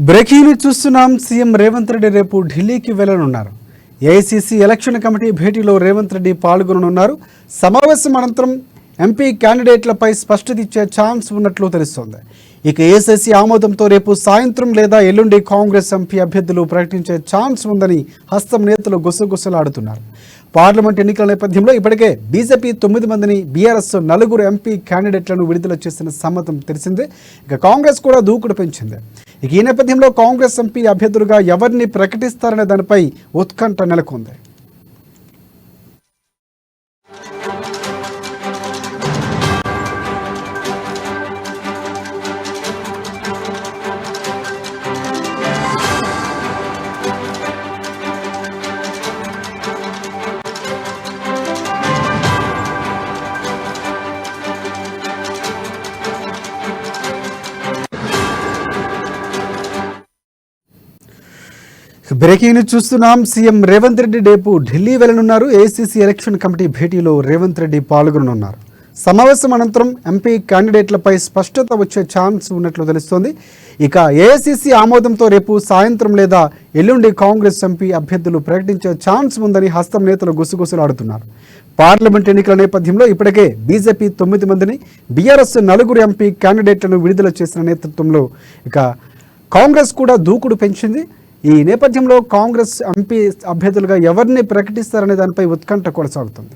Breaking news చూస్తున్నాం. CM Revanth Reddy రేపు ఢిల్లీకి వెళ్లనున్నారు. ఏఐసీసీ ఎలక్షన్ కమిటీ భేటీలో రేవంత్ రెడ్డి పాల్గొననున్నారు. సమావేశం అనంతరం ఎంపీ క్యాండిడేట్లపై స్పష్టత ఇచ్చే ఛాన్స్ ఉన్నట్లు తెలుస్తోంది. ఇక ఏఐసీసీ ఆమోదంతో రేపు సాయంత్రం లేదా ఎల్లుండి కాంగ్రెస్ ఎంపీ అభ్యర్థులు ప్రకటించే ఛాన్స్ ఉందని హస్తం నేతలు గుసగుసలాడుతున్నారు. పార్లమెంట్ ఎన్నికల నేపథ్యంలో ఇప్పటికే బీజేపీ 9 మందిని, బీఆర్ఎస్ 4 ఎంపీ క్యాండిడేట్లను విడుదల చేసిన సమ్మతం తెలిసిందే. ఇక కాంగ్రెస్ కూడా దూకుడు పెంచింది. ఇక ఈ నేపథ్యంలో కాంగ్రెస్ ఎంపీ అభ్యర్థులుగా ఎవరిని ప్రకటిస్తారనే దానిపై ఉత్కంఠ నెలకొంది. బ్రేకింగ్ న్యూస్ చూస్తున్నాం. సీఎం రేవంత్ రెడ్డి రేపు ఢిల్లీ వెళ్లనున్నారు. ఏఐసీసీ ఎలక్షన్ కమిటీ భేటీలో రేవంత్ రెడ్డి పాల్గొననున్నారు. సమావేశం అనంతరం ఎంపీ క్యాండిడేట్లపై స్పష్టత వచ్చే ఛాన్స్ ఉన్నట్లు తెలుస్తోంది. ఇక ఏఐసీసీ ఆమోదంతో రేపు సాయంత్రం లేదా ఎల్లుండి కాంగ్రెస్ ఎంపీ అభ్యర్థులు ప్రకటించే ఛాన్స్ ఉందని హస్తం నేతలు గుసగుసలాడుతున్నారు. పార్లమెంట్ ఎన్నికల నేపథ్యంలో ఇప్పటికే బీజేపీ 9 మందిని, బీఆర్ఎస్ 4 ఎంపీ క్యాండిడేట్లను విడుదల చేసిన నేతృత్వంలో ఇక కాంగ్రెస్ కూడా దూకుడు పెంచింది. ఈ నేపథ్యంలో కాంగ్రెస్ ఎంపీ అభ్యర్థులుగా ఎవరిని ప్రకటిస్తారనే దానిపై ఉత్కంఠ కొనసాగుతుంది.